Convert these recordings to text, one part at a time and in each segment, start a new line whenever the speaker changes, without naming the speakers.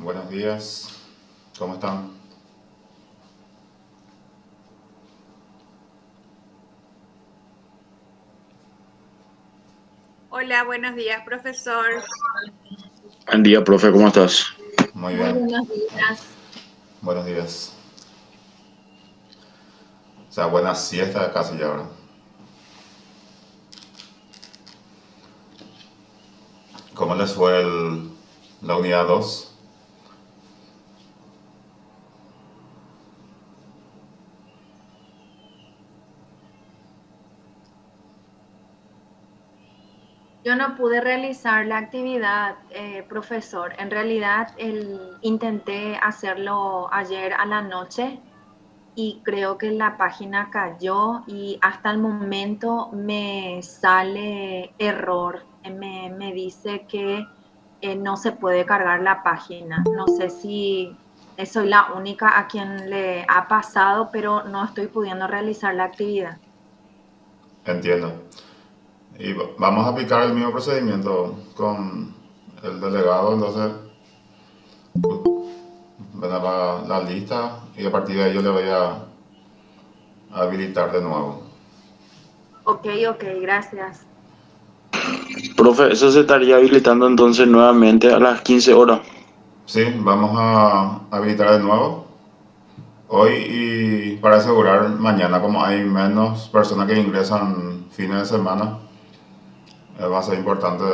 Buenos días, ¿cómo están?
Hola, buenos días, profesor.
Buen día, profe, ¿cómo estás?
Muy
Muy
bien,
buenos días.
buenos días. O sea, buena siesta casi ya ahora. ¿Cómo les fue la unidad 2?
Yo no pude realizar la actividad, profesor. En realidad, intenté hacerlo ayer a la noche y creo que la página cayó y hasta el momento me sale error. Me dice que no se puede cargar la página. No sé si soy la única a quien le ha pasado, pero no estoy pudiendo realizar la actividad.
Entiendo. Y vamos a aplicar el mismo procedimiento con el delegado, entonces ven a la lista y a partir de ahí yo le voy a habilitar de nuevo.
Ok, ok, gracias.
Profe, eso se estaría habilitando entonces nuevamente a las 15 horas.
Sí, vamos a habilitar de nuevo hoy y para asegurar mañana, como hay menos personas que ingresan fines de semana, va a ser importante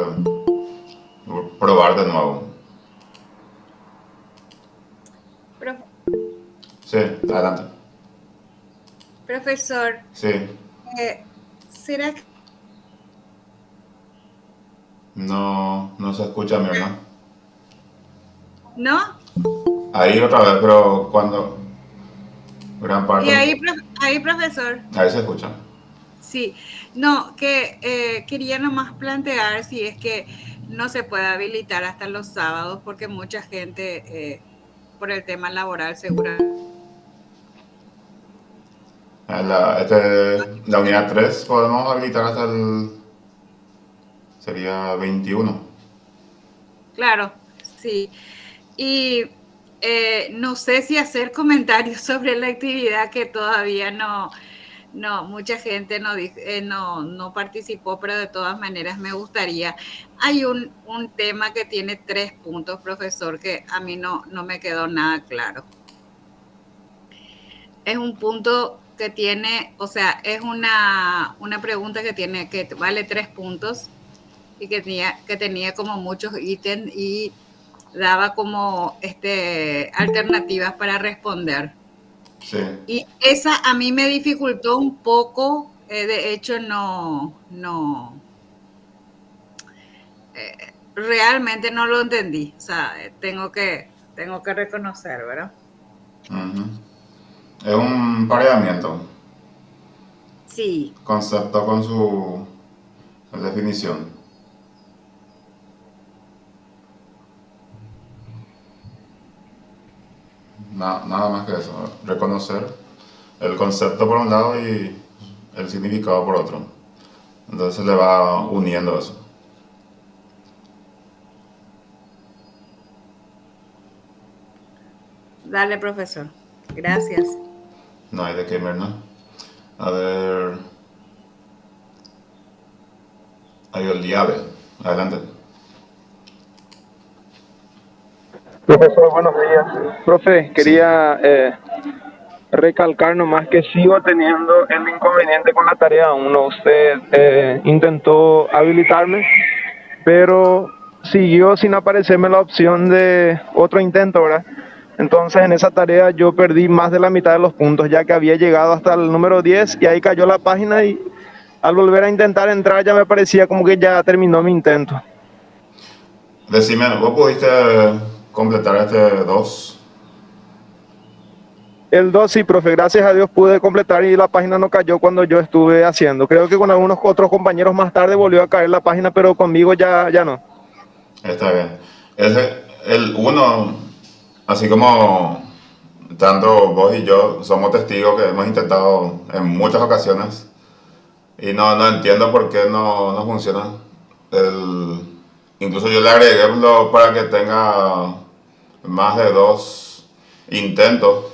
probar de nuevo.
Prof-
Sí, adelante.
Profesor,
Sí,
¿será que
no, no se escucha, Mirna.
no?
Ahí otra vez, pero cuando gran
Y
parte,
ahí, profesor,
ahí se escucha.
sí, no, que quería nomás plantear si es que no se puede habilitar hasta los sábados, porque mucha gente, por el tema laboral, segura.
La unidad 3 podemos habilitar hasta sería 21.
Claro, sí. Y no sé si hacer comentarios sobre la actividad que todavía no, mucha gente no participó, pero de todas maneras me gustaría. Hay un tema que tiene 3 puntos, profesor, que a mí no me quedó nada claro. Es un punto que tiene, o sea, es una pregunta que vale 3 puntos y que tenía como muchos ítems y daba como alternativas para responder.
Sí,
Y esa a mí me dificultó un poco, de hecho no, realmente no lo entendí, o sea, tengo que reconocer, ¿verdad?
ujú. Es un pareamiento,
Sí,
concepto con su definición. Nada más que eso, reconocer el concepto por un lado y el significado por otro. Entonces se le va uniendo eso.
dale, profesor. Gracias.
No hay de qué, ¿no? A ver, hay el llave. Adelante.
Profesor, buenos días. Profe,
Sí.
quería recalcar nomás que sigo teniendo el inconveniente con la tarea 1. Usted intentó habilitarme, pero siguió sin aparecerme la opción de otro intento, ¿verdad? Entonces en esa tarea yo perdí más de la mitad de los puntos, ya que había llegado hasta el número 10 y ahí cayó la página y al volver a intentar entrar ya me parecía como que ya terminó mi intento.
Decime, ¿vos pudiste completar este 2?
El 2 sí, profe, gracias a Dios pude completar y la página no cayó cuando yo estuve haciendo. Creo que con algunos otros compañeros más tarde volvió a caer la página, pero conmigo ya no.
Está bien. El uno, así como tanto vos y yo somos testigos que hemos intentado en muchas ocasiones y no entiendo por qué no funciona. Incluso yo le agregué para que tenga más de 2 intentos.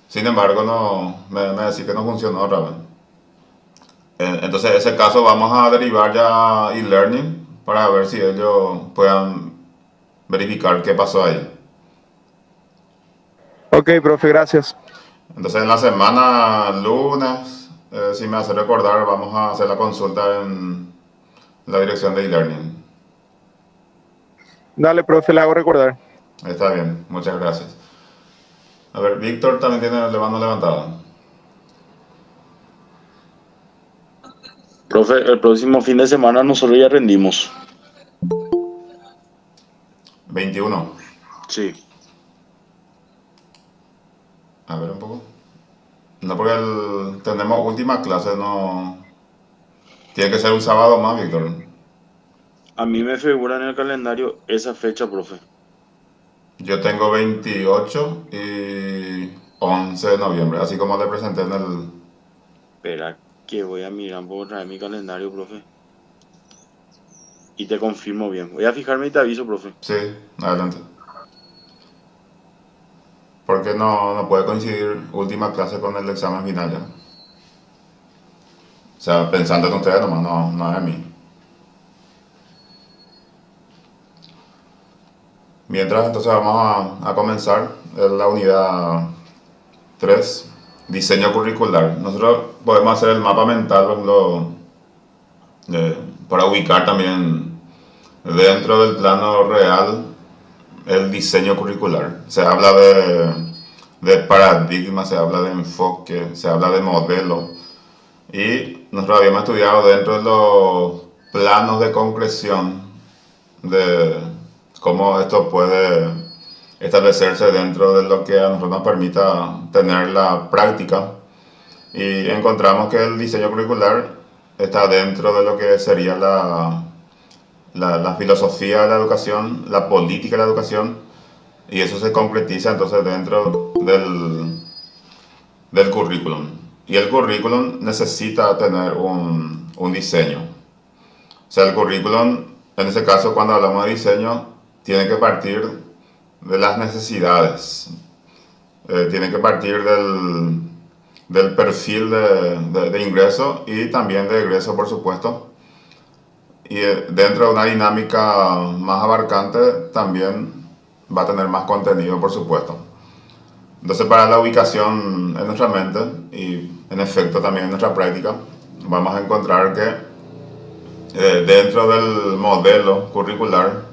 Sin embargo, no, me decís que no funcionó otra vez. Entonces, en ese caso vamos a derivar ya e-learning para ver si ellos puedan verificar qué pasó ahí.
Ok, profe, gracias.
Entonces, en la semana lunes, si me hace recordar, vamos a hacer la consulta en la dirección de e-learning.
Dale, profe, le hago recordar.
Está bien, muchas gracias. A ver, Víctor también tiene la mano levantada.
Profe, el próximo fin de semana nosotros ya rendimos.
21.
Sí.
A ver un poco. No, porque tenemos última clase, no. Tiene que ser un sábado más, Víctor.
A mí me figura en el calendario esa fecha, profe.
Yo tengo 28 y 11 de noviembre, así como le presenté en el.
Espera, que voy a mirar por otra vez mi calendario, profe. Y te confirmo bien. Voy a fijarme y te aviso, profe.
Sí, adelante. Porque no puede coincidir última clase con el examen final ya. O sea, pensando en ustedes nomás, no en mí. Mientras, entonces vamos a comenzar la unidad 3, diseño curricular. Nosotros podemos hacer el mapa mental, por ejemplo, para ubicar también dentro del plano real el diseño curricular. Se habla de paradigma, se habla de enfoque, se habla de modelo. Y nosotros habíamos estudiado dentro de los planos de concreción de cómo esto puede establecerse dentro de lo que a nosotros nos permita tener la práctica. Y encontramos que el diseño curricular está dentro de lo que sería la filosofía de la educación, la política de la educación, y eso se concretiza entonces dentro del currículum. Y el currículum necesita tener un diseño. O sea, el currículum, en ese caso, cuando hablamos de diseño, tiene que partir de las necesidades, tiene que partir del perfil de ingreso y también de egreso, por supuesto. Y dentro de una dinámica más abarcante también va a tener más contenido, por supuesto. Entonces, para la ubicación en nuestra mente y en efecto también en nuestra práctica, vamos a encontrar que dentro del modelo curricular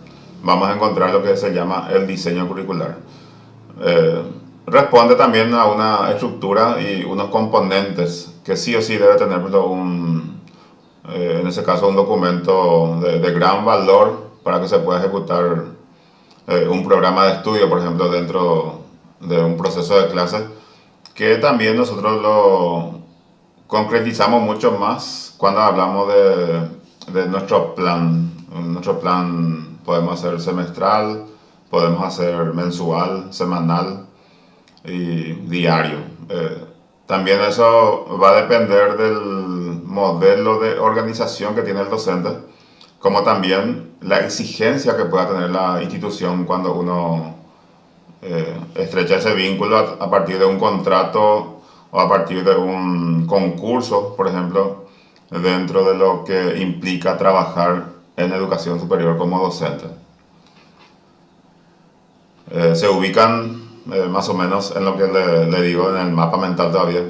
vamos a encontrar lo que se llama el diseño curricular. Eh, Responde también a una estructura y unos componentes que sí o sí debe tener en ese caso un documento de gran valor para que se pueda ejecutar un programa de estudio, por ejemplo, dentro de un proceso de clase, que también nosotros lo concretizamos mucho más cuando hablamos de nuestro plan. Nuestro plan podemos hacer semestral, podemos hacer mensual, semanal y diario. También eso va a depender del modelo de organización que tiene el docente, como también la exigencia que pueda tener la institución cuando uno estrecha ese vínculo a partir de un contrato o a partir de un concurso, por ejemplo, dentro de lo que implica trabajar en educación superior como docente. Se ubican más o menos en lo que le digo en el mapa mental todavía.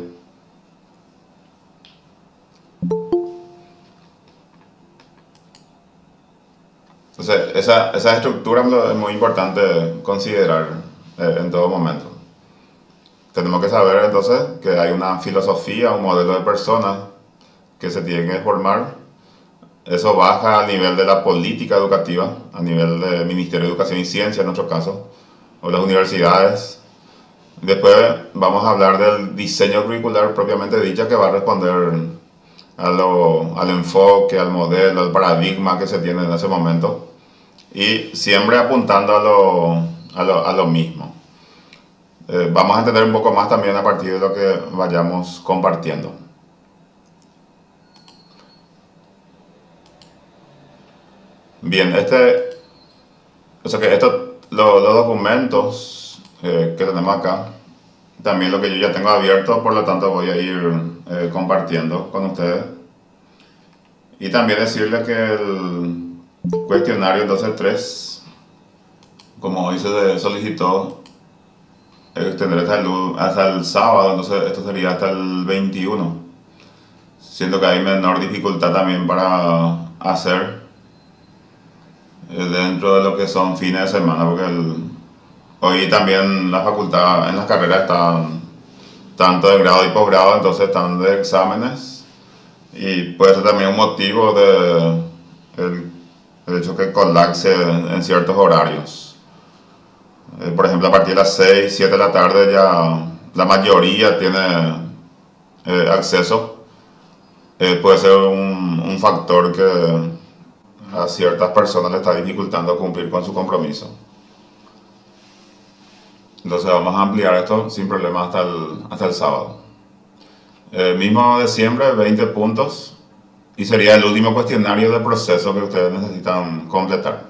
Entonces, esa estructura es muy importante considerar en todo momento. Tenemos que saber entonces que hay una filosofía, un modelo de persona que se tiene que formar. Eso baja a nivel de la política educativa, a nivel del Ministerio de Educación y Ciencia en nuestro caso, o las universidades. Después vamos a hablar del diseño curricular propiamente dicha, que va a responder al enfoque, al modelo, al paradigma que se tiene en ese momento, y siempre apuntando a lo mismo. Vamos a entender un poco más también a partir de lo que vayamos compartiendo. Bien, o sea que esto lo los documentos que tenemos acá, también lo que yo ya tengo abierto, por lo tanto voy a ir compartiendo con ustedes. Y también decirles que el cuestionario 12.3, como hoy se solicitó extender hasta el sábado, entonces esto sería hasta el 21. Siento que hay menor dificultad también para hacer dentro de lo que son fines de semana, porque hoy también la facultad en las carreras están tanto de grado y posgrado, entonces están de exámenes, y puede ser también un motivo de el hecho que colapse en ciertos horarios. Por ejemplo, a partir de las 6, 7 de la tarde ya la mayoría tiene acceso. Puede ser un factor que a ciertas personas le está dificultando cumplir con su compromiso. Entonces vamos a ampliar esto sin problema hasta el sábado. Mismo de siempre, 20 puntos. Y sería el último cuestionario de proceso que ustedes necesitan completar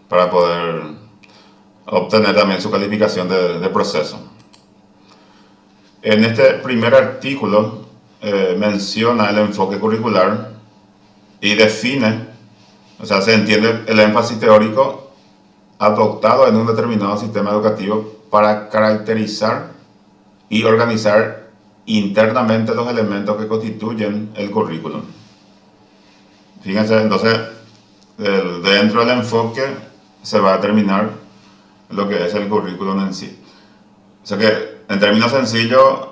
para poder obtener también su calificación de proceso. En este primer artículo menciona el enfoque curricular y define, o sea, se entiende el énfasis teórico adoptado en un determinado sistema educativo para caracterizar y organizar internamente los elementos que constituyen el currículum. Fíjense, entonces, dentro del enfoque se va a determinar lo que es el currículum en sí. O sea que, en términos sencillos,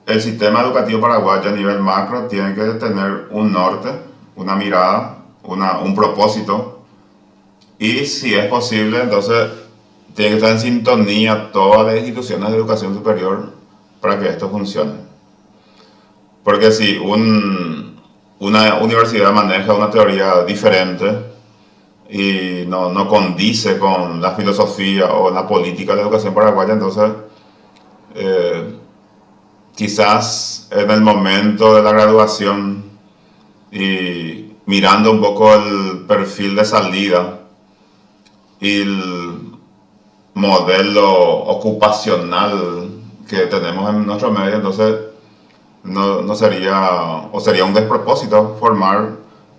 el sistema educativo paraguayo a nivel macro tiene que tener un norte, una mirada, un propósito, y si es posible, entonces tiene que estar en sintonía todas las instituciones de educación superior para que esto funcione. Porque si una universidad maneja una teoría diferente y no condice con la filosofía o la política de la educación paraguaya, entonces quizás en el momento de la graduación y mirando un poco el perfil de salida y el modelo ocupacional que tenemos en nuestro medio, entonces no sería, o sería un despropósito formar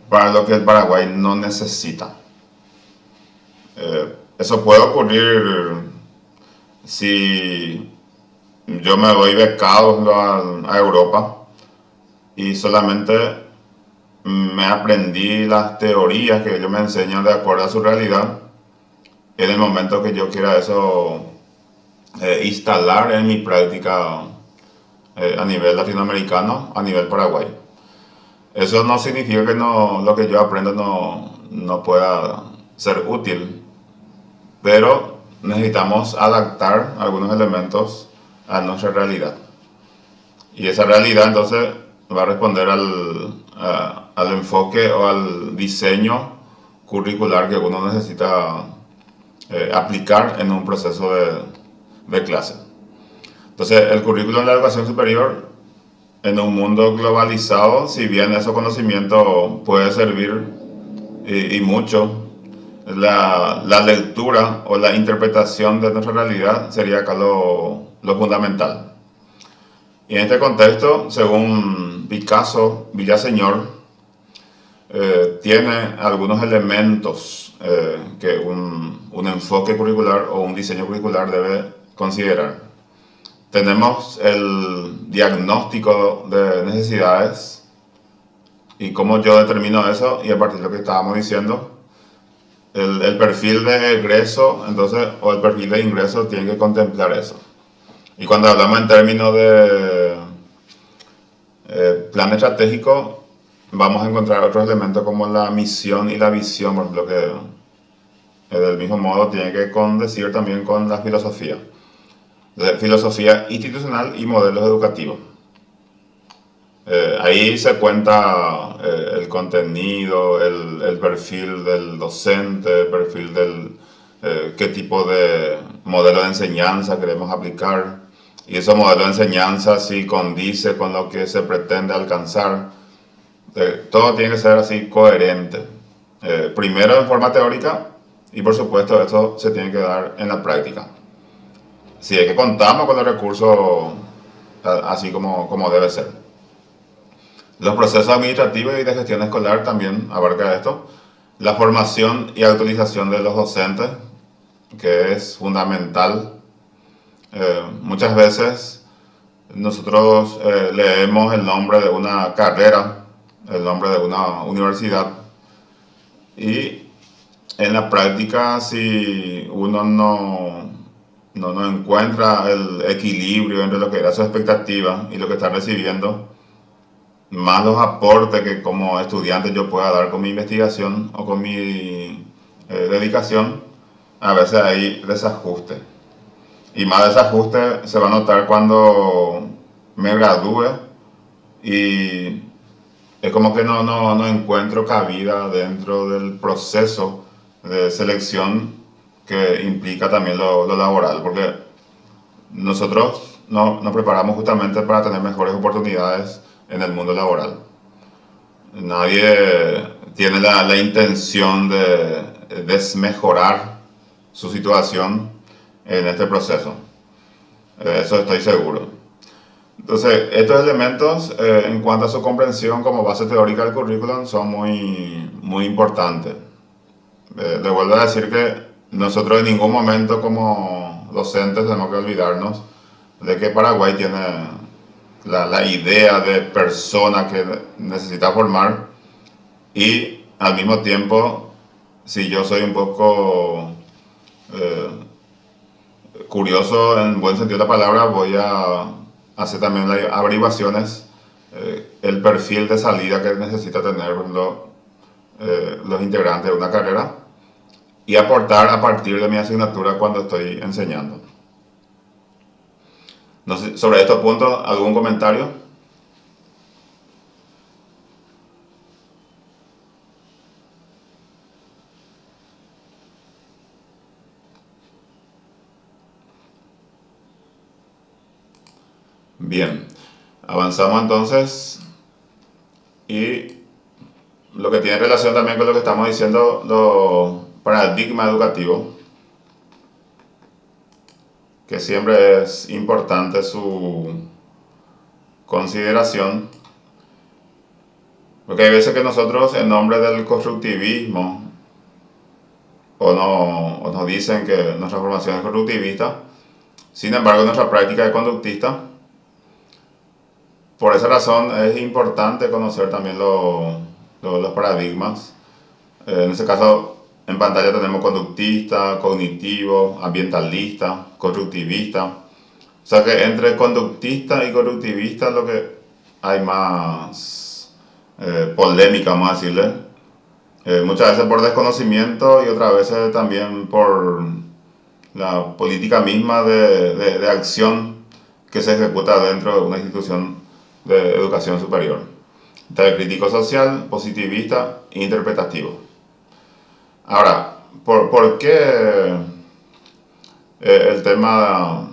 para lo que el Paraguay no necesita. Eso puede ocurrir si yo me voy becado a Europa y solamente me aprendí las teorías que ellos me enseñan de acuerdo a su realidad. En el momento que yo quiera eso instalar en mi práctica a nivel latinoamericano, a nivel Paraguay. Eso no significa que lo que yo aprendo no pueda ser útil, pero necesitamos adaptar algunos elementos a nuestra realidad. Y esa realidad entonces va a responder al enfoque o al diseño curricular que uno necesita aplicar en un proceso de clase. Entonces, el currículum de la educación superior, en un mundo globalizado, si bien esos conocimientos puede servir y mucho, la lectura o la interpretación de nuestra realidad sería acá lo fundamental. Y en este contexto, según Picasso Villaseñor, tiene algunos elementos que un enfoque curricular o un diseño curricular debe considerar. Tenemos el diagnóstico de necesidades y cómo yo determino eso, y a partir de lo que estábamos diciendo, el perfil de egreso, entonces, o el perfil de ingreso tiene que contemplar eso. Y cuando hablamos en términos de plan estratégico, vamos a encontrar otros elementos como la misión y la visión, por ejemplo, que del mismo modo tiene que condecir también con la filosofía. Filosofía institucional y modelos educativos. Ahí se cuenta el contenido, el perfil del docente, el perfil del qué tipo de modelo de enseñanza queremos aplicar, y ese modelo de enseñanza si condice con lo que se pretende alcanzar. Todo tiene que ser así coherente. Primero en forma teórica Y por supuesto, esto se tiene que dar en la práctica. Si es que contamos con los recursos así como debe ser. Los procesos administrativos y de gestión escolar también abarca esto. La formación y actualización de los docentes, que es fundamental. Muchas veces nosotros leemos el nombre de una carrera, el nombre de una universidad, y en la práctica, si uno no encuentra el equilibrio entre lo que era su expectativa y lo que está recibiendo, más los aportes que como estudiante yo pueda dar con mi investigación o con mi dedicación, a veces hay desajuste. Y más desajuste se va a notar cuando me gradúe y es como que no encuentro cabida dentro del proceso de selección que implica también lo laboral, porque nosotros nos preparamos justamente para tener mejores oportunidades en el mundo laboral. Nadie tiene la intención de desmejorar su situación en este proceso. Eso estoy seguro. Entonces, estos elementos, en cuanto a su comprensión como base teórica del currículum, son muy importantes. Le vuelvo a decir que nosotros en ningún momento como docentes tenemos que olvidarnos de que Paraguay tiene la idea de persona que necesita formar y al mismo tiempo, si yo soy un poco curioso en buen sentido de la palabra, voy a hacer también las averiguaciones, el perfil de salida que necesita tener los integrantes de una carrera y aportar a partir de mi asignatura cuando estoy enseñando. No sé, sobre estos puntos, ¿algún comentario? Bien, avanzamos entonces y lo que tiene relación también con lo que estamos diciendo, los paradigmas educativos, que siempre es importante su consideración, porque hay veces que nosotros en nombre del constructivismo o nos dicen que nuestra formación es constructivista, sin embargo nuestra práctica es conductista. Por esa razón es importante conocer también los paradigmas. En este caso, en pantalla tenemos conductista, cognitivo, ambientalista, constructivista. O sea que entre conductista y constructivista lo que hay más polémica, vamos a decirle. Muchas veces por desconocimiento y otras veces también por la política misma de acción que se ejecuta dentro de una institución de educación superior. Está el crítico social, positivista e interpretativo. Ahora, ¿por qué el tema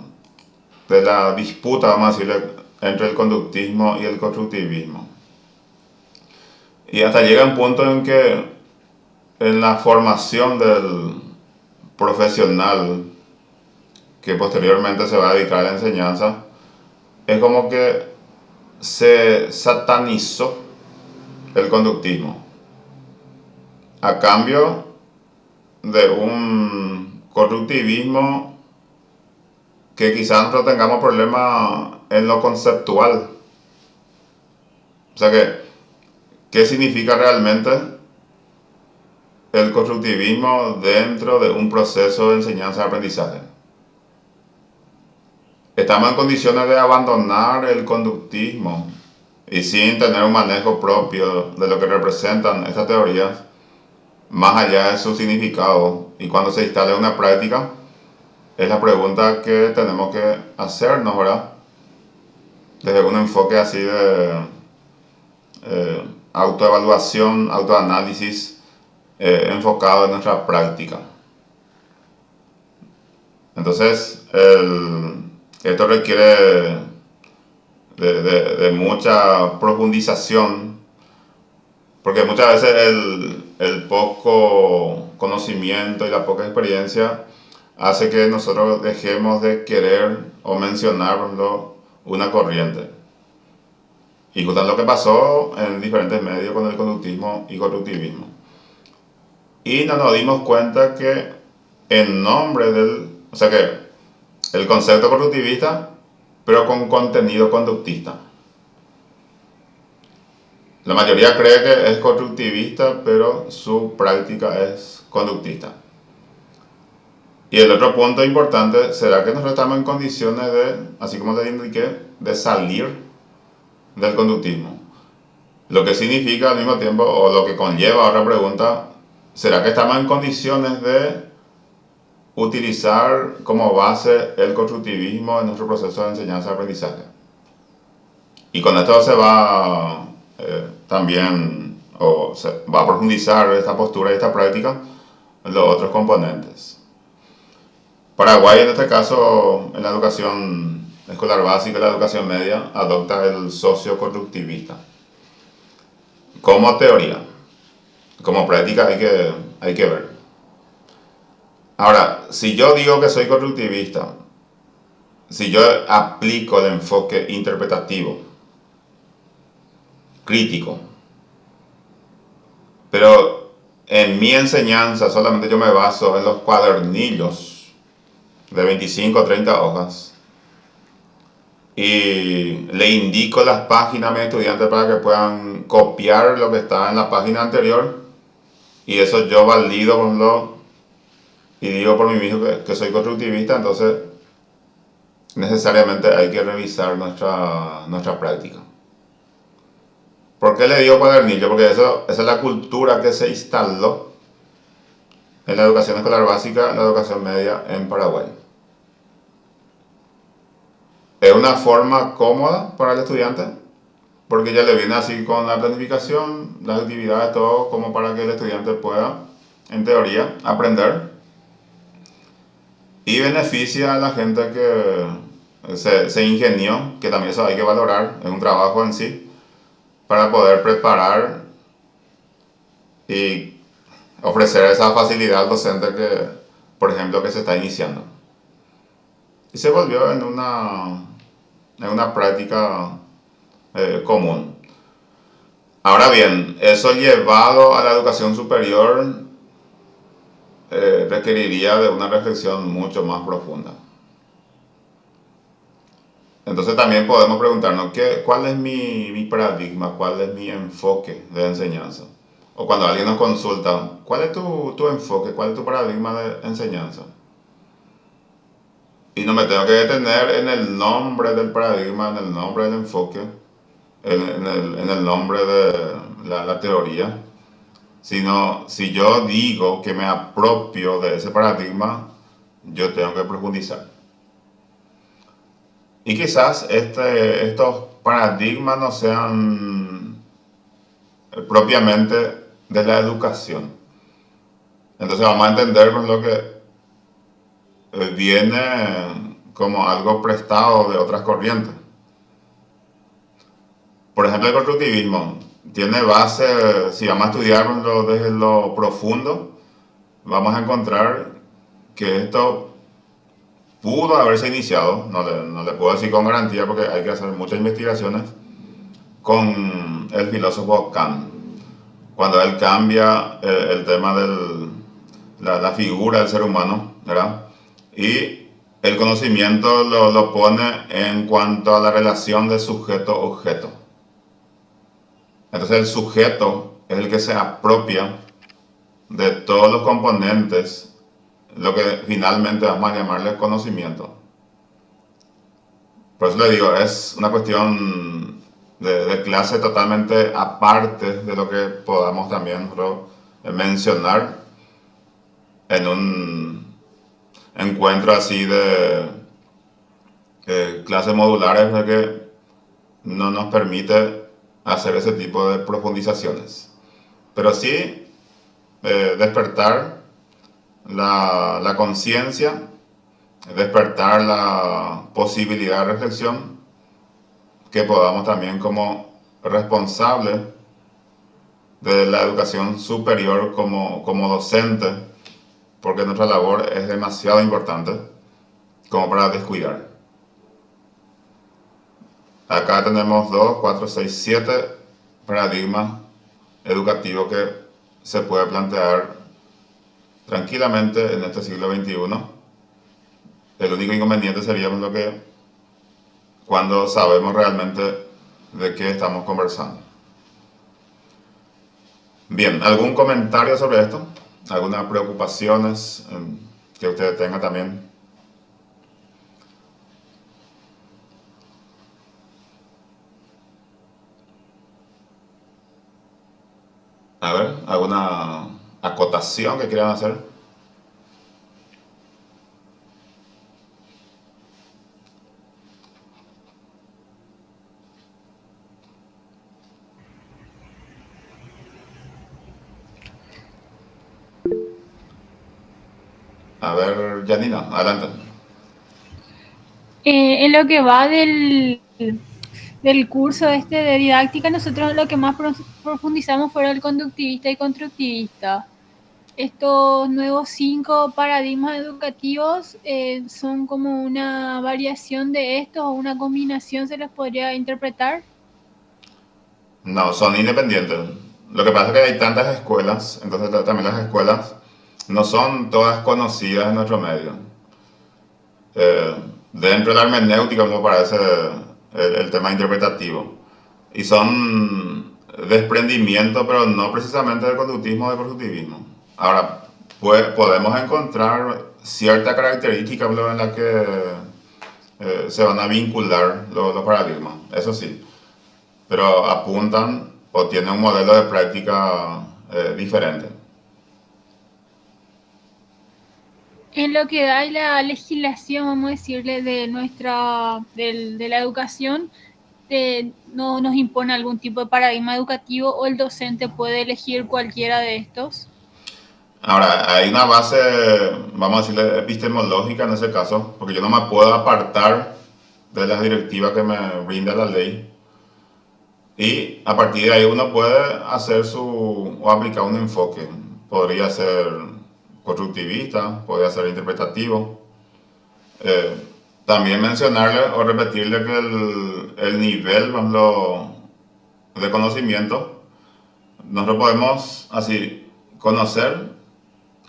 de la disputa, vamos a decirle, entre el conductismo y el constructivismo? Y hasta llega un punto en que en la formación del profesional que posteriormente se va a dedicar a la enseñanza, es como que se satanizó el conductismo a cambio de un constructivismo que quizás no tengamos problemas en lo conceptual. O sea que, ¿qué significa realmente el constructivismo dentro de un proceso de enseñanza-aprendizaje? Estamos en condiciones de abandonar el conductismo y sin tener un manejo propio de lo que representan estas teorías, más allá de su significado. Y cuando se instale una práctica, es la pregunta que tenemos que hacernos, ¿verdad? Desde un enfoque así de autoevaluación, autoanálisis, enfocado en nuestra práctica. Entonces, esto requiere de mucha profundización, porque muchas veces el poco conocimiento y la poca experiencia hace que nosotros dejemos de querer o mencionar, por ejemplo, una corriente. Y justo lo que pasó en diferentes medios con el conductismo y constructivismo. Y no nos dimos cuenta que en nombre o sea que el concepto constructivista, pero con contenido conductista. La mayoría cree que es constructivista, pero su práctica es conductista. Y el otro punto importante será que nosotros estamos en condiciones de, así como les indiqué, de salir del conductismo. Lo que significa al mismo tiempo, o lo que conlleva otra pregunta, ¿será que estamos en condiciones de utilizar como base el constructivismo en nuestro proceso de enseñanza-aprendizaje? Y con esto se va también, o se va a profundizar esta postura y esta práctica en los otros componentes. Paraguay, en este caso, en la educación escolar básica y la educación media, adopta el socio-constructivista como teoría. Como práctica hay que ver. Ahora, si yo digo que soy constructivista, si yo aplico el enfoque interpretativo, crítico, pero en mi enseñanza solamente yo me baso en los cuadernillos de 25 o 30 hojas y le indico las páginas a mis estudiantes para que puedan copiar lo que está en la página anterior, y eso yo valido con y digo por mí mismo que soy constructivista, entonces necesariamente hay que revisar nuestra práctica. ¿Por qué le digo cuadernillo? Porque esa es la cultura que se instaló en la educación escolar básica, en la educación media en Paraguay. Es una forma cómoda para el estudiante, porque ya le viene así con la planificación, las actividades, todo como para que el estudiante pueda, en teoría, aprender. Y beneficia a la gente que se ingenió, que también eso hay que valorar, es un trabajo en sí, para poder preparar y ofrecer esa facilidad al docente que, por ejemplo, que se está iniciando. Y se volvió en una práctica común. Ahora bien, eso llevado a la educación superior requeriría de una reflexión mucho más profunda. Entonces también podemos preguntarnos cuál es mi paradigma, cuál es mi enfoque de enseñanza. O cuando alguien nos consulta, ¿cuál es tu enfoque, cuál es tu paradigma de enseñanza? Y no me tengo que detener en el nombre del paradigma, en el nombre del enfoque, en el nombre de la teoría, sino si yo digo que me apropio de ese paradigma, yo tengo que profundizar. Y quizás estos paradigmas no sean propiamente de la educación. Entonces vamos a entender con lo que viene como algo prestado de otras corrientes. Por ejemplo, el constructivismo tiene base, si vamos a estudiarlo desde lo profundo, vamos a encontrar que esto pudo haberse iniciado, no le puedo decir con garantía porque hay que hacer muchas investigaciones, con el filósofo Kant, cuando él cambia el tema de la figura del ser humano, ¿verdad? Y el conocimiento lo pone en cuanto a la relación de sujeto-objeto. Entonces el sujeto es el que se apropia de todos los componentes, lo que finalmente vamos a llamarle conocimiento. Por eso le digo, es una cuestión de clase totalmente aparte de lo que podamos también mencionar en un encuentro así de clases modulares, porque no nos permite hacer ese tipo de profundizaciones. Pero sí despertar la conciencia, despertar la posibilidad de reflexión, que podamos también como responsables de la educación superior como docente, porque nuestra labor es demasiado importante como para descuidar. Acá tenemos 2, 4, 6, 7 paradigmas educativos que se puede plantear tranquilamente en este siglo XXI. El único inconveniente sería lo que cuando sabemos realmente de qué estamos conversando. Bien, ¿algún comentario sobre esto? ¿Algunas preocupaciones que ustedes tengan también? A ver, ¿alguna acotación que quieran hacer? A ver, Janina, adelante.
En lo que va del curso este de didáctica, nosotros lo que más profundizamos fue el conductivista y constructivista. Estos nuevos 5 paradigmas educativos son como una variación de estos o una combinación, se les podría interpretar.
No, son independientes. Lo que pasa es que hay tantas escuelas, entonces también las escuelas no son todas conocidas en nuestro medio. Dentro de la hermenéutica, como parece el tema interpretativo. Y son desprendimiento, pero no precisamente del conductismo o del constructivismo. Ahora, podemos encontrar cierta característica en la que se van a vincular los paradigmas, eso sí. Pero apuntan o tienen un modelo de práctica diferente.
En lo que da la legislación, vamos a decirle, de la educación, no nos impone algún tipo de paradigma educativo o el docente puede elegir cualquiera de estos.
Ahora, hay una base, vamos a decirle, epistemológica en ese caso, porque yo no me puedo apartar de las directivas que me brinda la ley. Y a partir de ahí uno puede hacer o aplicar un enfoque. Podría ser constructivista, podría ser interpretativo. También mencionarle o repetirle que el nivel, por ejemplo, de conocimiento, nosotros podemos así conocer,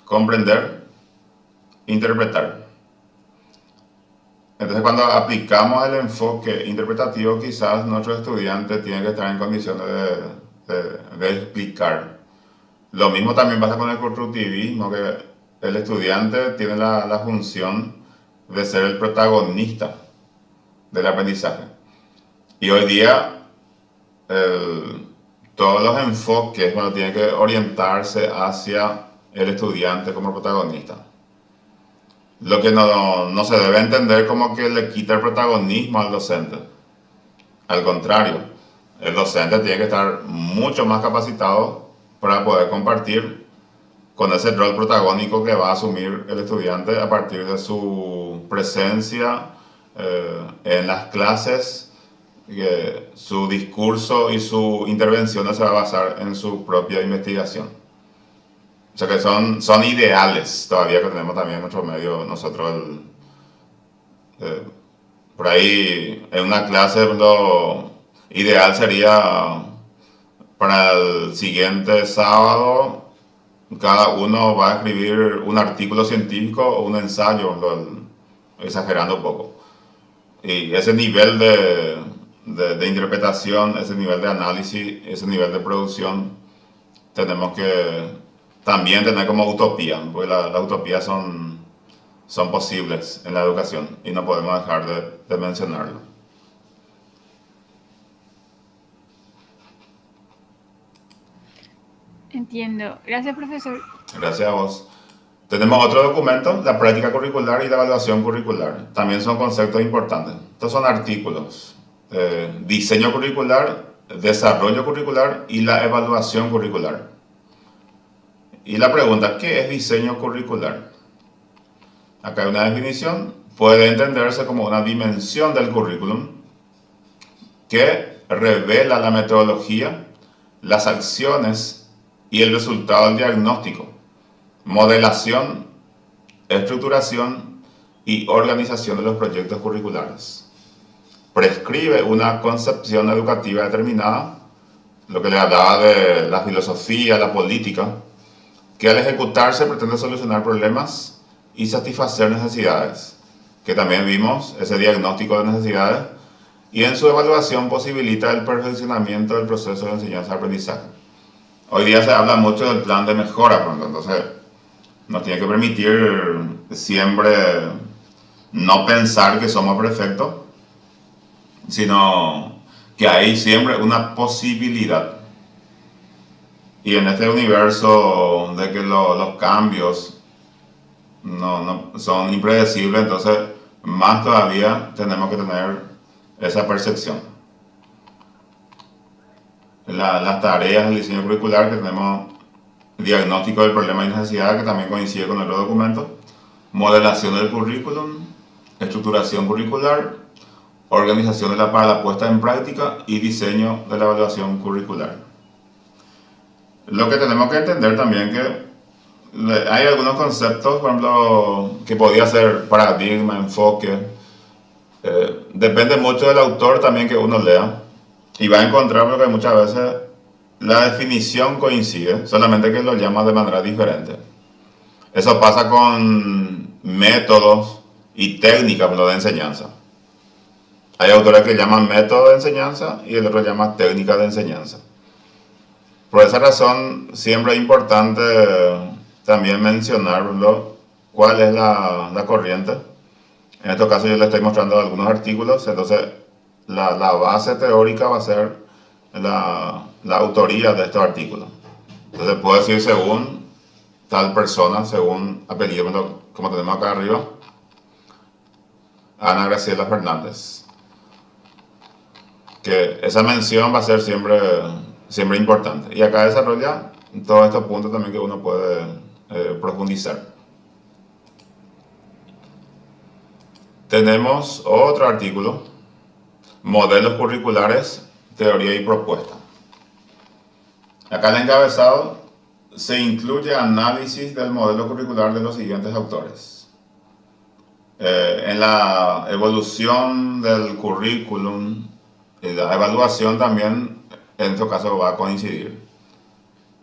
comprender, interpretar. Entonces, cuando aplicamos el enfoque interpretativo, quizás nuestros estudiantes tienen que estar en condiciones de explicar. Lo mismo también pasa con el constructivismo, que el estudiante tiene la función de ser el protagonista del aprendizaje. Y hoy día, todos los enfoques tienen que orientarse hacia el estudiante como protagonista. Lo que no se debe entender como que le quita el protagonismo al docente. Al contrario, el docente tiene que estar mucho más capacitado para poder compartir con ese rol protagónico que va a asumir el estudiante a partir de su presencia en las clases, su discurso y su intervención se va a basar en su propia investigación. O sea que son ideales todavía que tenemos también en nuestro medio. Nosotros, por ahí, en una clase, lo ideal sería para el siguiente sábado, cada uno va a escribir un artículo científico o un ensayo, exagerando un poco. Y ese nivel de interpretación, ese nivel de análisis, ese nivel de producción, tenemos que también tener como utopía, porque las utopías son posibles en la educación y no podemos dejar de mencionarlo.
Entiendo. Gracias, profesor.
Gracias a vos. Tenemos otro documento, la práctica curricular y la evaluación curricular. También son conceptos importantes. Estos son artículos. Diseño curricular, desarrollo curricular y la evaluación curricular. Y la pregunta, ¿qué es diseño curricular? Acá hay una definición. Puede entenderse como una dimensión del currículum que revela la metodología, las acciones y el resultado del diagnóstico, modelación, estructuración y organización de los proyectos curriculares. Prescribe una concepción educativa determinada, lo que le hablaba de la filosofía, la política, que al ejecutarse pretende solucionar problemas y satisfacer necesidades, que también vimos ese diagnóstico de necesidades, y en su evaluación posibilita el perfeccionamiento del proceso de enseñanza-aprendizaje. Hoy día se habla mucho del plan de mejora, entonces nos tiene que permitir siempre no pensar que somos perfectos, sino que hay siempre una posibilidad. Y en este universo de que los cambios no son impredecibles, entonces más todavía tenemos que tener esa percepción. Las tareas del diseño curricular que tenemos: diagnóstico del problema y necesidad, que también coincide con el otro documento, modelación del currículum, estructuración curricular, organización para la puesta en práctica y diseño de la evaluación curricular. Lo que tenemos que entender también que hay algunos conceptos, por ejemplo, que podía ser paradigma, enfoque. Depende mucho del autor también que uno lea, y va a encontrar, porque muchas veces la definición coincide, solamente que lo llama de manera diferente. Eso pasa con métodos y técnicas de enseñanza. Hay autores que llaman método de enseñanza y el otro llama técnica de enseñanza. Por esa razón, siempre es importante también mencionar cuál es la corriente. En este caso yo les estoy mostrando algunos artículos, entonces la base teórica va a ser la autoría de estos artículos. Entonces puedo decir según tal persona, según apellido, como tenemos acá arriba, Ana Graciela Fernández. Que esa mención va a ser siempre importante. Y acá desarrolla todos estos puntos también que uno puede profundizar. Tenemos otro artículo: modelos curriculares, teoría y propuesta. Acá en el encabezado se incluye análisis del modelo curricular de los siguientes autores. En la evolución del currículum y la evaluación también, en este caso, va a coincidir.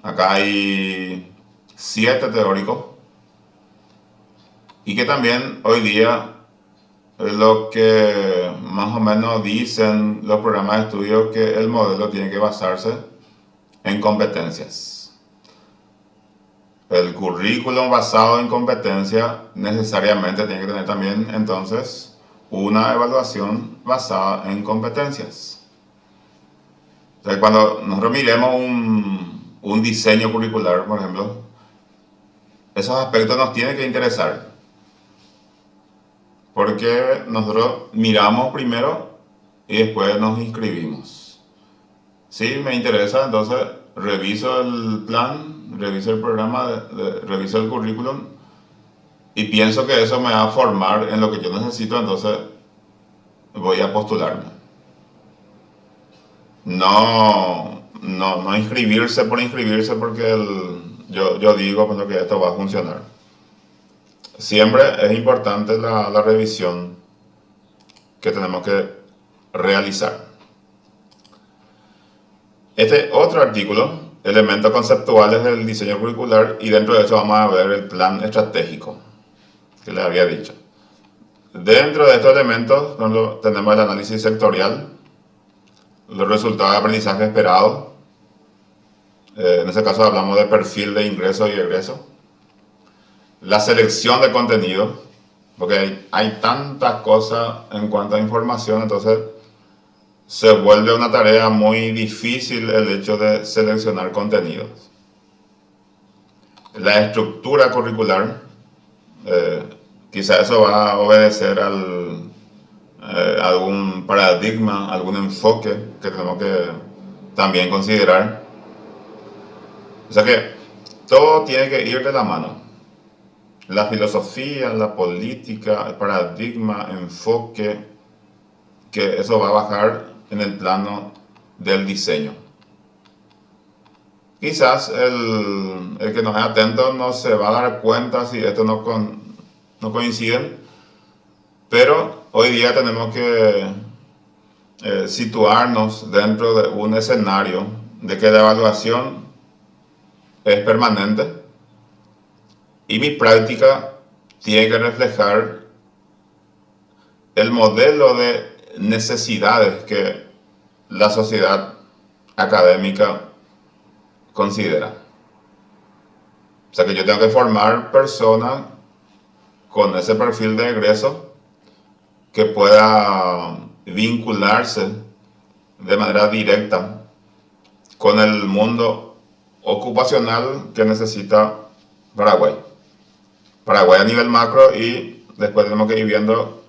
Acá hay 7 teóricos, y que también hoy día lo que más o menos dicen los programas de estudio, que el modelo tiene que basarse en competencias. El currículum basado en competencias necesariamente tiene que tener también entonces una evaluación basada en competencias. Entonces, cuando nosotros miremos un diseño curricular, por ejemplo, esos aspectos nos tienen que interesar, porque nosotros miramos primero y después nos inscribimos. Si me interesa, entonces reviso el plan, reviso el programa, reviso el currículum, y pienso que eso me va a formar en lo que yo necesito, entonces voy a postularme. No inscribirse por inscribirse, porque yo digo bueno, que esto va a funcionar. Siempre es importante la revisión que tenemos que realizar. Este otro artículo, elementos conceptuales del diseño curricular, y dentro de eso vamos a ver el plan estratégico que les había dicho. Dentro de estos elementos tenemos el análisis sectorial, los resultados de aprendizaje esperados. En este caso hablamos de perfil de ingreso y egreso. La selección de contenido, porque hay tantas cosas en cuanto a información, entonces se vuelve una tarea muy difícil el hecho de seleccionar contenidos. La estructura curricular, quizá eso va a obedecer algún paradigma, algún enfoque que tenemos que también considerar. O sea que todo tiene que ir de la mano. La filosofía, la política, el paradigma, enfoque, que eso va a bajar en el plano del diseño. Quizás el que no es atento no se va a dar cuenta si esto no coincide, pero hoy día tenemos que situarnos dentro de un escenario de que la evaluación es permanente y mi práctica tiene que reflejar el modelo de necesidades que la sociedad académica considera. O sea que yo tengo que formar personas con ese perfil de egreso que pueda vincularse de manera directa con el mundo ocupacional que necesita Paraguay. Paraguay a nivel macro, y después tenemos que ir viendo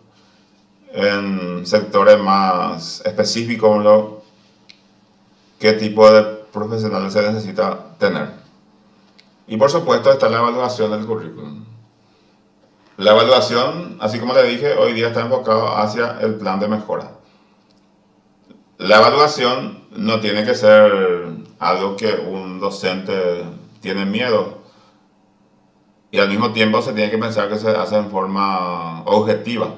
en sectores más específicos qué tipo de profesionales se necesita tener. Y por supuesto está la evaluación del currículum. La evaluación, así como le dije, hoy día está enfocado hacia el plan de mejora. La evaluación no tiene que ser algo que un docente tiene miedo, y al mismo tiempo se tiene que pensar que se hace en forma objetiva.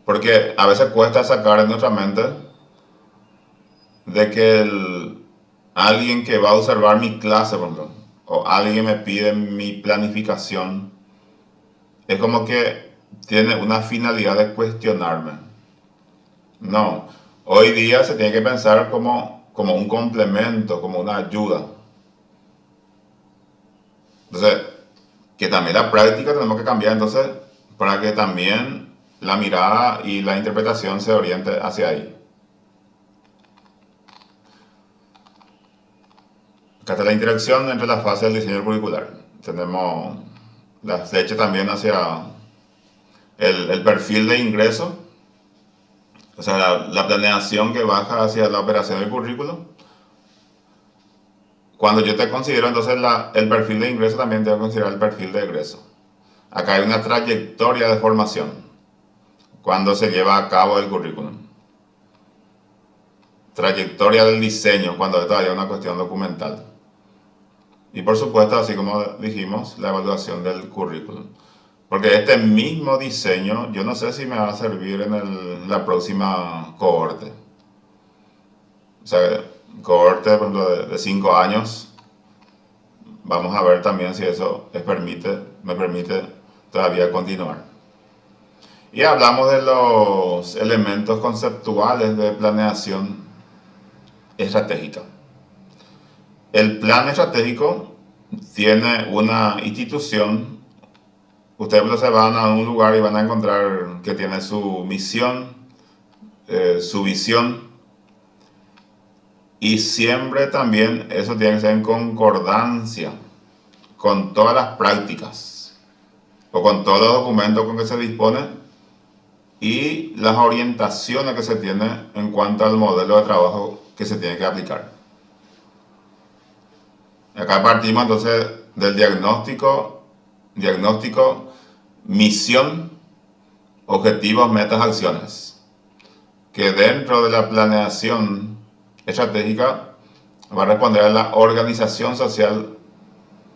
Porque a veces cuesta sacar en nuestra mente de que alguien que va a observar mi clase, por ejemplo, o alguien me pide mi planificación, es como que tiene una finalidad de cuestionarme. No, hoy día se tiene que pensar como un complemento, como una ayuda. Entonces, que también la práctica tenemos que cambiar entonces para que también la mirada y la interpretación se oriente hacia ahí. Acá está la interacción entre las fases del diseño curricular. Tenemos la flecha también hacia el perfil de ingreso, o sea, la planeación que baja hacia la operación del currículo. Cuando yo te considero entonces el perfil de ingreso, también te voy a considerar el perfil de egreso. Acá hay una trayectoria de formación cuando se lleva a cabo el currículum. Trayectoria del diseño cuando es todavía una cuestión documental. Y por supuesto, así como dijimos, la evaluación del currículum. Porque este mismo diseño, yo no sé si me va a servir en la próxima cohorte. O sea, cohorte, por ejemplo, de 5 años. Vamos a ver también si eso me permite todavía continuar. Y hablamos de los elementos conceptuales de planeación estratégica. El plan estratégico tiene una institución. Ustedes se van a un lugar y van a encontrar que tiene su misión, su visión, y siempre también eso tiene que ser en concordancia con todas las prácticas o con todos los documentos con que se dispone y las orientaciones que se tiene en cuanto al modelo de trabajo que se tiene que aplicar. Acá partimos entonces del diagnóstico, misión, objetivos, metas, acciones, que dentro de la planeación estratégica va a responder a la organización social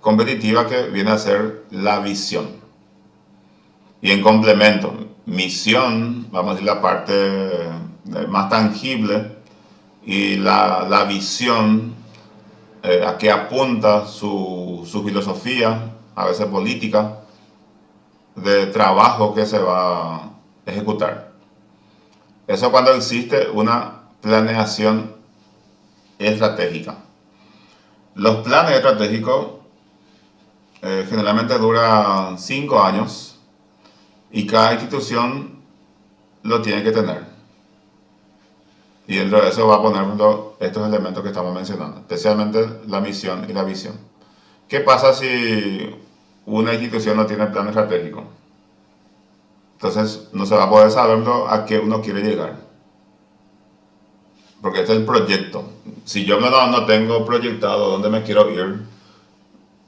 competitiva, que viene a ser la visión. Y en complemento, misión, vamos a decir la parte más tangible, y la visión, a qué apunta su filosofía, a veces política, de trabajo que se va a ejecutar. Eso cuando existe una planeación estratégica. Los planes estratégicos generalmente duran 5 años y cada institución lo tiene que tener. Y dentro de eso va a poner estos elementos que estamos mencionando, especialmente la misión y la visión. ¿Qué pasa si una institución no tiene plan estratégico? Entonces no se va a poder saber a qué uno quiere llegar. Porque este es el proyecto. Si yo no tengo proyectado dónde me quiero ir,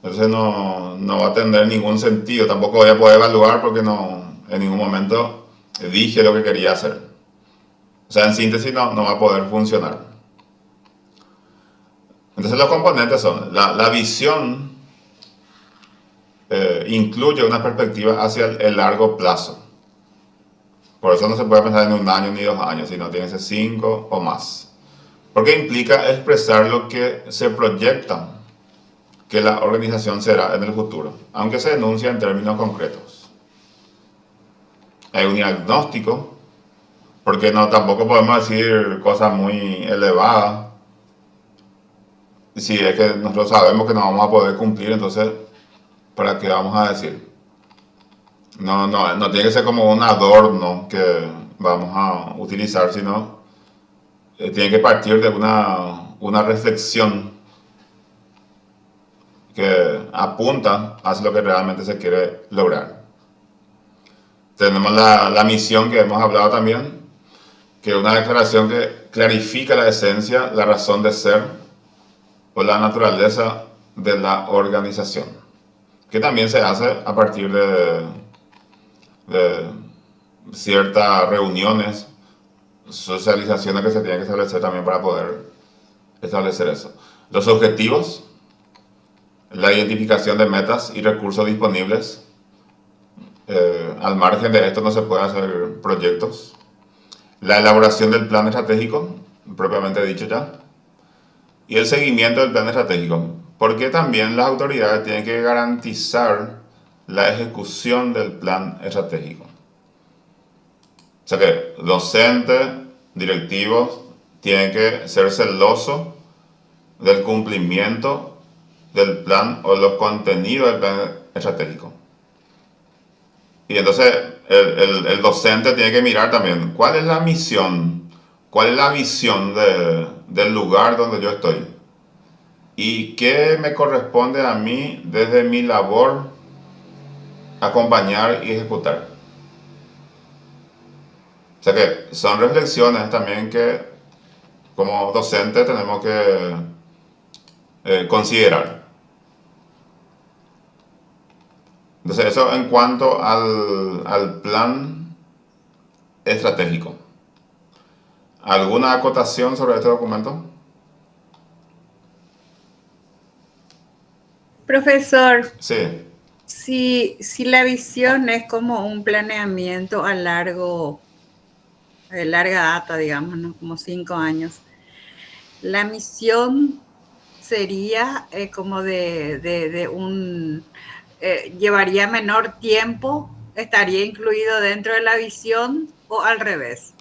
entonces no va a tener ningún sentido. Tampoco voy a poder evaluar porque en ningún momento dije lo que quería hacer. O sea, en síntesis no va a poder funcionar. Entonces los componentes son, la visión incluye una perspectiva hacia el largo plazo. Por eso no se puede pensar en 1 año ni 2 años, sino tiene que ser 5 o más. Porque implica expresar lo que se proyecta que la organización será en el futuro, aunque se enuncia en términos concretos. Hay un diagnóstico, porque no, tampoco podemos decir cosas muy elevadas. Si es que nosotros sabemos que no vamos a poder cumplir, entonces, ¿para qué vamos a decir? No tiene que ser como un adorno que vamos a utilizar, sino tiene que partir de una reflexión que apunta hacia lo que realmente se quiere lograr. Tenemos la misión que hemos hablado también, que es una declaración que clarifica la esencia, la razón de ser o la naturaleza de la organización, que también se hace a partir de ciertas reuniones, socializaciones que se tienen que establecer también para poder establecer eso. Los objetivos, la identificación de metas y recursos disponibles. Al margen de esto no se puede hacer proyectos. La elaboración del plan estratégico, propiamente dicho ya. Y el seguimiento del plan estratégico, porque también las autoridades tienen que garantizar la ejecución del plan estratégico. O sea que docentes, directivos, tienen que ser celosos del cumplimiento del plan o los contenidos del plan estratégico. Y entonces el docente tiene que mirar también cuál es la misión, cuál es la visión del lugar donde yo estoy y qué me corresponde a mí desde mi labor acompañar y ejecutar. O sea que son reflexiones también que como docente tenemos que considerar. Entonces eso en cuanto al plan estratégico. ¿Alguna acotación sobre este documento?
Profesor,
Sí.
si la visión es como un planeamiento a larga data, digamos, ¿no? Como 5 años, la misión sería como llevaría menor tiempo, estaría incluido dentro de la visión o al revés.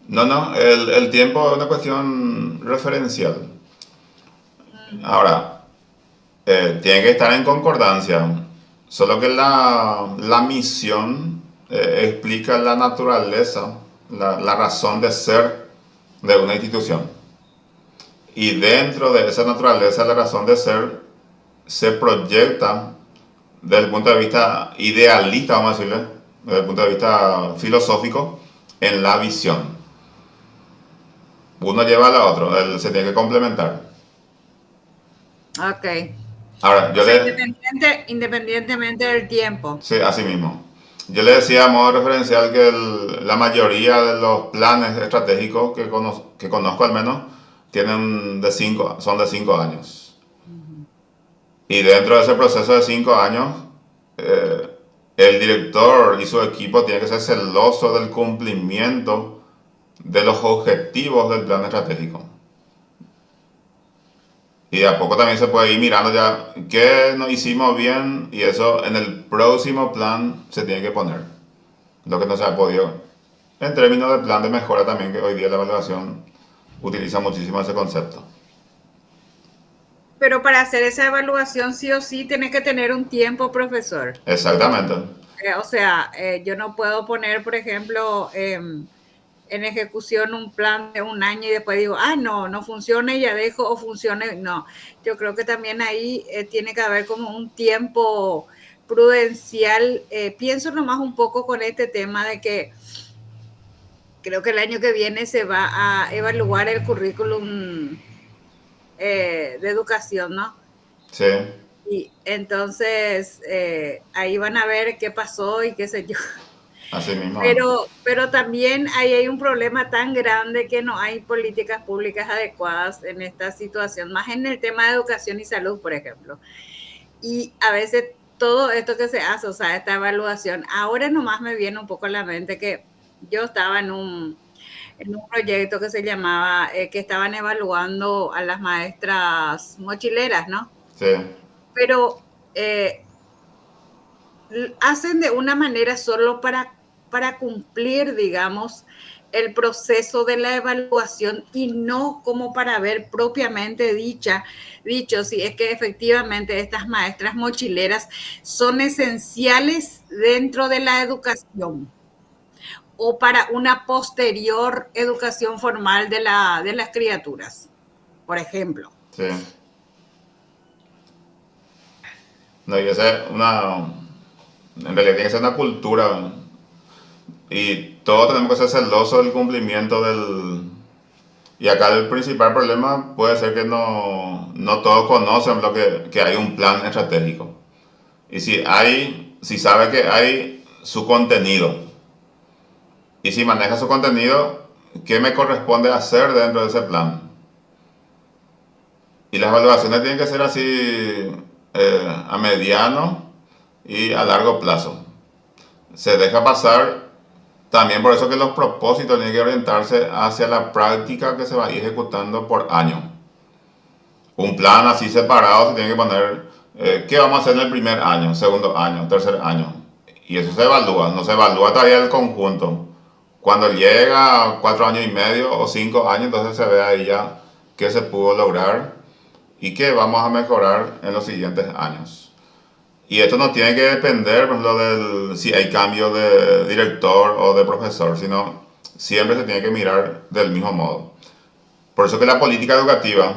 No, el tiempo es una cuestión referencial. Ahora, tiene que estar en concordancia. Solo que la misión explica la naturaleza, la razón de ser de una institución. Y dentro de esa naturaleza, la razón de ser, se proyecta desde el punto de vista idealista, vamos a decirle, desde el punto de vista filosófico, en la visión. Uno lleva al otro, se tiene que complementar.
Ok.
Ahora,
Independientemente del tiempo.
Sí, así mismo. Yo le decía a modo referencial que la mayoría de los planes estratégicos que conozco al menos son de 5 años. Y dentro de ese proceso de 5 años, el director y su equipo tienen que ser celosos del cumplimiento de los objetivos del plan estratégico. Y de a poco también se puede ir mirando ya qué no hicimos bien y eso en el próximo plan se tiene que poner. Lo que no se ha podido. En términos de plan de mejora también, que hoy día la evaluación utiliza muchísimo ese concepto.
Pero para hacer esa evaluación sí o sí tenés que tener un tiempo, profesor.
Exactamente.
O sea, yo no puedo poner, por ejemplo, en ejecución un plan de 1 año y después digo, no funciona y ya dejo, o funcione. No, yo creo que también ahí tiene que haber como un tiempo prudencial. Pienso nomás un poco con este tema de que creo que el año que viene se va a evaluar el currículum de educación, ¿no?
Sí.
Y entonces ahí van a ver qué pasó y qué sé yo.
Así mismo.
Pero también ahí hay un problema tan grande que no hay políticas públicas adecuadas en esta situación, más en el tema de educación y salud, por ejemplo. Y a veces todo esto que se hace, o sea, esta evaluación, ahora nomás me viene un poco a la mente que yo estaba en un proyecto que se llamaba, que estaban evaluando a las maestras mochileras, ¿no?
Sí,
Pero hacen de una manera solo para cumplir, digamos, el proceso de la evaluación y no como para ver propiamente dicho si es que efectivamente estas maestras mochileras son esenciales dentro de la educación o para una posterior educación formal de las criaturas, por ejemplo.
sí. No, y esa es una, en realidad tiene que ser una cultura y todos tenemos que ser celosos del cumplimiento del... Y acá el principal problema puede ser que no todos conocen que hay un plan estratégico. Y si sabe que hay su contenido, y si maneja su contenido, ¿qué me corresponde hacer dentro de ese plan? Y las evaluaciones tienen que ser así a mediano y a largo plazo. Se deja pasar también por eso que los propósitos tienen que orientarse hacia la práctica que se va a ir ejecutando por año. Un plan así separado se tiene que poner qué vamos a hacer en el primer año, segundo año, tercer año. Y eso se evalúa, no se evalúa todavía el conjunto. Cuando llega a 4 años y medio o 5 años, entonces se ve ahí ya qué se pudo lograr y qué vamos a mejorar en los siguientes años. Y esto no tiene que depender, por ejemplo, si hay cambio de director o de profesor, sino siempre se tiene que mirar del mismo modo. Por eso que la política educativa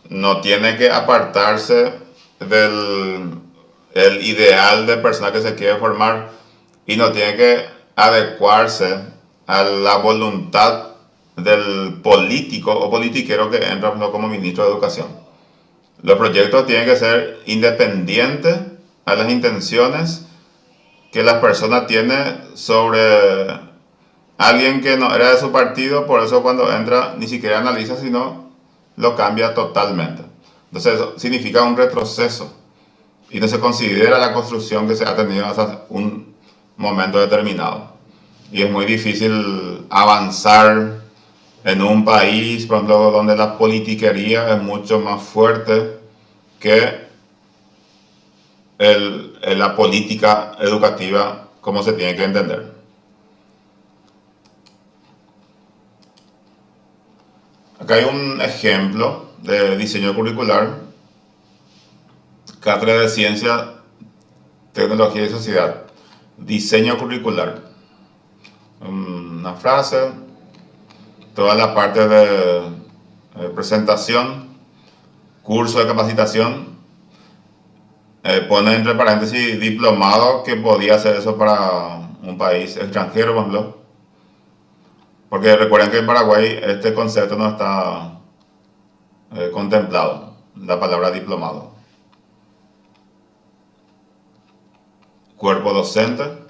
no tiene que apartarse del el ideal de persona que se quiere formar y no tiene que adecuarse a la voluntad del político o politiquero que entra como ministro de Educación. Los proyectos tienen que ser independientes a las intenciones que la persona tiene sobre alguien que no era de su partido, por eso cuando entra ni siquiera analiza, sino lo cambia totalmente. Entonces eso significa un retroceso y no se considera la construcción que se ha tenido hasta un momento determinado. Y es muy difícil avanzar en un país, por ejemplo, donde la politiquería es mucho más fuerte que la política educativa como se tiene que entender. Acá hay un ejemplo de diseño curricular, Cátedra de Ciencia, Tecnología y Sociedad, diseño curricular. Una frase, toda la parte de presentación, curso de capacitación, pone entre paréntesis diplomado, que podía hacer eso para un país extranjero, por ejemplo. Porque recuerden que en Paraguay este concepto no está contemplado, la palabra diplomado. Cuerpo docente,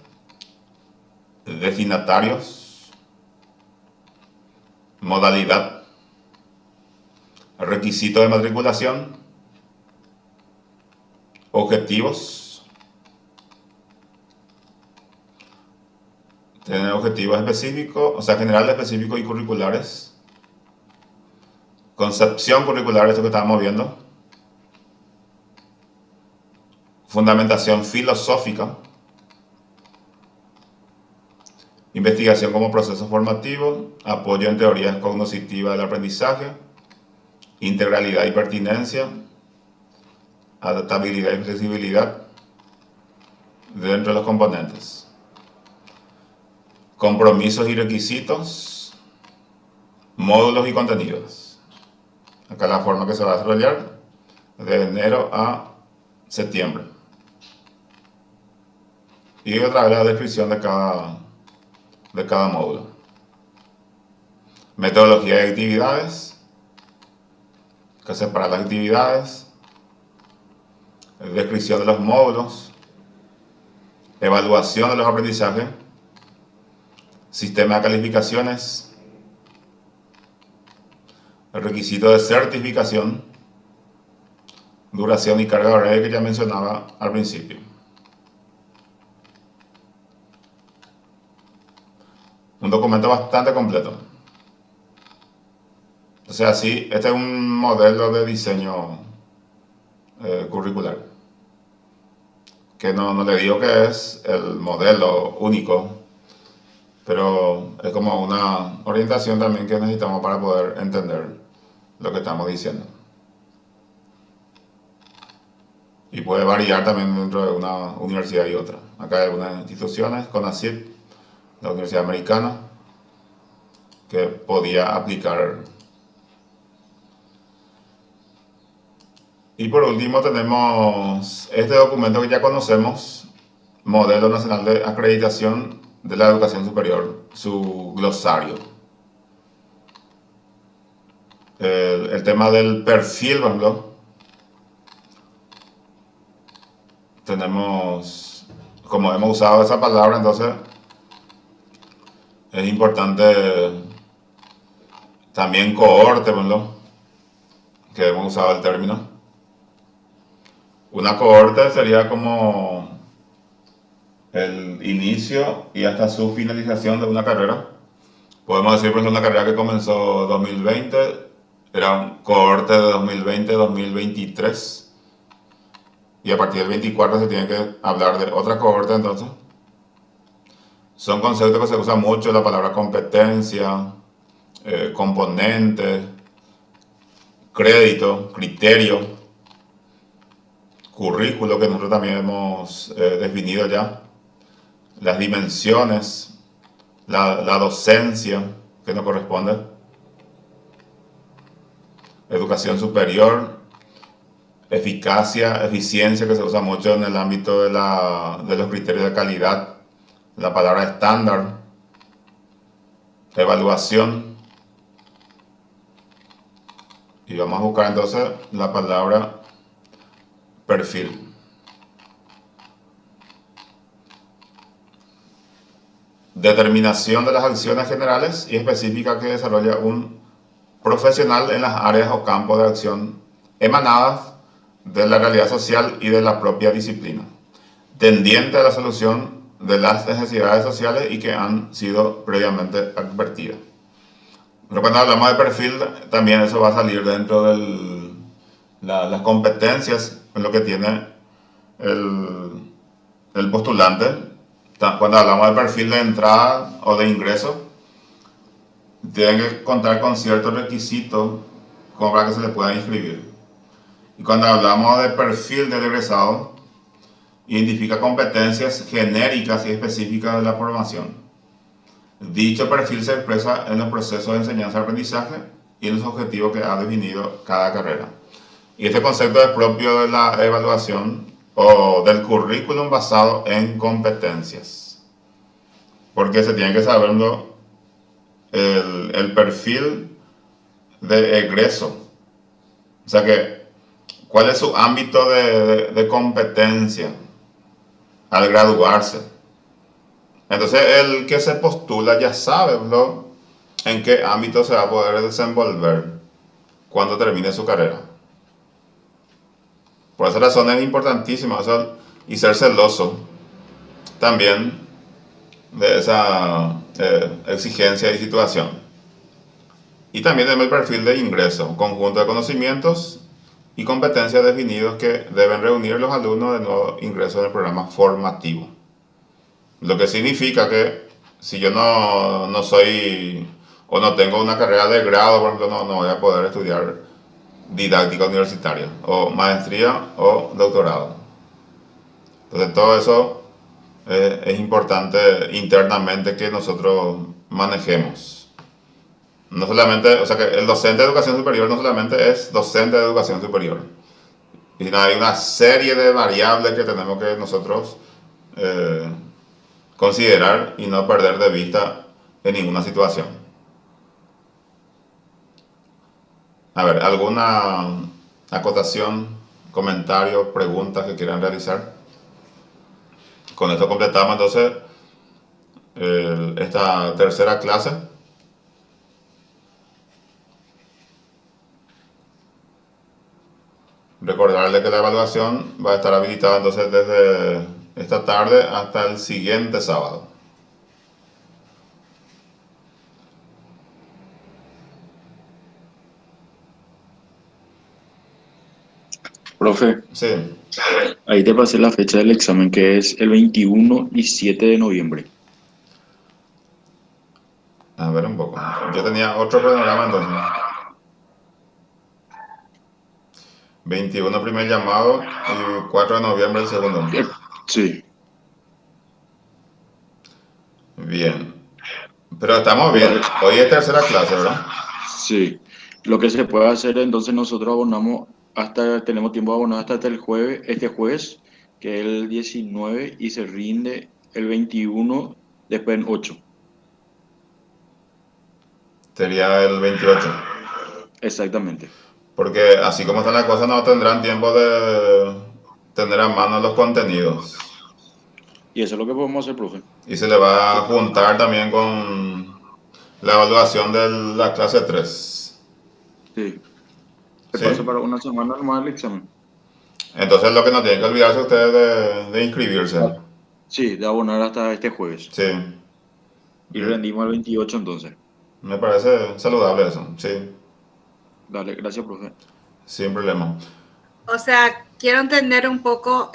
destinatarios, modalidad, requisito de matriculación, objetivos, tener objetivos específicos, o sea, generales, específicos y curriculares, concepción curricular, esto que estábamos viendo, fundamentación filosófica, investigación como proceso formativo, apoyo en teorías cognitivas del aprendizaje, integralidad y pertinencia, adaptabilidad y flexibilidad dentro de los componentes, compromisos y requisitos, módulos y contenidos. Acá la forma que se va a desarrollar de enero a septiembre. Y otra vez la descripción de cada módulo. Metodología de actividades, que separa las actividades, descripción de los módulos, evaluación de los aprendizajes, sistema de calificaciones, el requisito de certificación, duración y carga horaria que ya mencionaba al principio. Un documento bastante completo. O sea, sí, este es un modelo de diseño curricular. Que no le digo que es el modelo único, pero es como una orientación también que necesitamos para poder entender lo que estamos diciendo. Y puede variar también dentro de una universidad y otra. Acá hay algunas instituciones, CONACYT, la Universidad Americana, que podía aplicar. Y por último tenemos este documento que ya conocemos, Modelo Nacional de Acreditación de la Educación Superior, su glosario. El tema del perfil, por ejemplo, tenemos, como hemos usado esa palabra, entonces es importante también cohorte, por ejemplo, que hemos usado el término. Una cohorte sería como el inicio y hasta su finalización de una carrera. Podemos decir, por ejemplo, una carrera que comenzó 2020, era un cohorte de 2020-2023. Y a partir del 24 se tiene que hablar de otra cohorte, entonces. Son conceptos que se usan mucho, la palabra competencia, componente, crédito, criterio, currículo, que nosotros también hemos definido ya, las dimensiones, la docencia que nos corresponde, educación superior, eficacia, eficiencia, que se usa mucho en el ámbito de los criterios de calidad, la palabra estándar, evaluación, y vamos a buscar entonces la palabra perfil. Determinación de las acciones generales y específicas que desarrolla un profesional en las áreas o campos de acción emanadas de la realidad social y de la propia disciplina, tendiente a la solución de las necesidades sociales y que han sido previamente advertidas. Pero cuando hablamos de perfil, también eso va a salir dentro de las competencias en lo que tiene el postulante. Cuando hablamos de perfil de entrada o de ingreso, tienen que contar con ciertos requisitos como para que se le pueda inscribir. Y cuando hablamos de perfil del egresado, identifica competencias genéricas y específicas de la formación. Dicho perfil se expresa en los procesos de enseñanza-aprendizaje y en los objetivos que ha definido cada carrera. Y este concepto es propio de la evaluación o del currículum basado en competencias. Porque se tiene que saber el perfil de egreso. O sea que, ¿cuál es su ámbito de competencia al graduarse? Entonces, el que se postula ya sabe en qué ámbito se va a poder desenvolver cuando termine su carrera. Por esa razón es importantísimo eso, y ser celoso también de esa exigencia y situación. Y también tenemos el perfil de ingreso, conjunto de conocimientos y competencias definidos que deben reunir los alumnos de nuevo ingreso en el programa formativo. Lo que significa que si yo no soy o no tengo una carrera de grado, por ejemplo, no voy a poder estudiar didáctica universitaria, o maestría o doctorado. Entonces todo eso es importante internamente que nosotros manejemos. No solamente, o sea que el docente de educación superior no solamente es docente de educación superior, sino hay una serie de variables que tenemos que nosotros considerar y no perder de vista en ninguna situación. A ver, ¿alguna acotación, comentario, preguntas que quieran realizar? Con esto completamos entonces esta tercera clase. Recordarle que la evaluación va a estar habilitada entonces desde esta tarde hasta el siguiente sábado.
Profe,
Sí,
ahí te pasé la fecha del examen, que es el 21 y 7 de noviembre.
a ver un poco. Yo tenía otro cronograma entonces. 21 primer llamado y 4 de noviembre el segundo.
Sí,
Bien. Pero estamos bien. Hoy es tercera clase, ¿verdad?
sí. Lo que se puede hacer, entonces nosotros abonamos tenemos tiempo de abonar hasta el jueves, este jueves, que es el 19, y se rinde el 21, después en 8.
Sería el 28.
Exactamente.
Porque así como están las cosas, no tendrán tiempo de tener a mano los contenidos.
Y eso es lo que podemos hacer, profe.
Y se le va a juntar también con la evaluación de la clase 3.
Sí. Se pasa
¿Sí?
para una semana nomás el examen.
Entonces lo que no tienen que olvidarse ustedes de inscribirse.
Sí, de abonar hasta este jueves.
Sí.
Y rendimos el 28 entonces.
Me parece saludable eso. Sí.
Dale, gracias, profe.
Sin problema.
O sea, quiero entender un poco,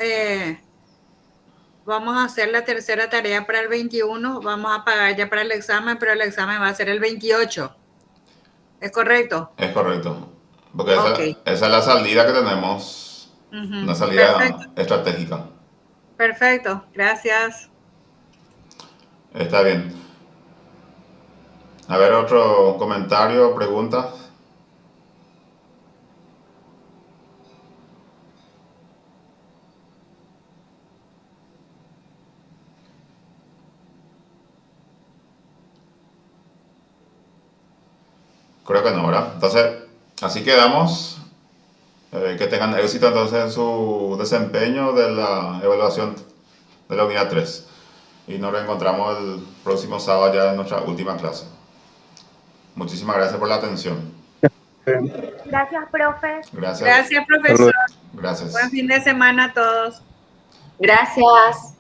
vamos a hacer la tercera tarea para el 21, vamos a pagar ya para el examen, pero el examen va a ser el 28. ¿Es correcto?
Es correcto. Porque
Ok.
esa es la salida que tenemos.
Ujú.
Una salida
Perfecto.
estratégica.
Perfecto. Gracias.
Está bien. A ver, otro comentario, pregunta. Creo que no, ¿verdad? Entonces, así quedamos. Que tengan éxito entonces en su desempeño de la evaluación de la unidad 3. Y nos reencontramos el próximo sábado ya en nuestra última clase. Muchísimas gracias por la atención.
Gracias, profe.
Gracias.
Gracias, profesor.
Gracias.
Buen fin de semana a todos.
Gracias.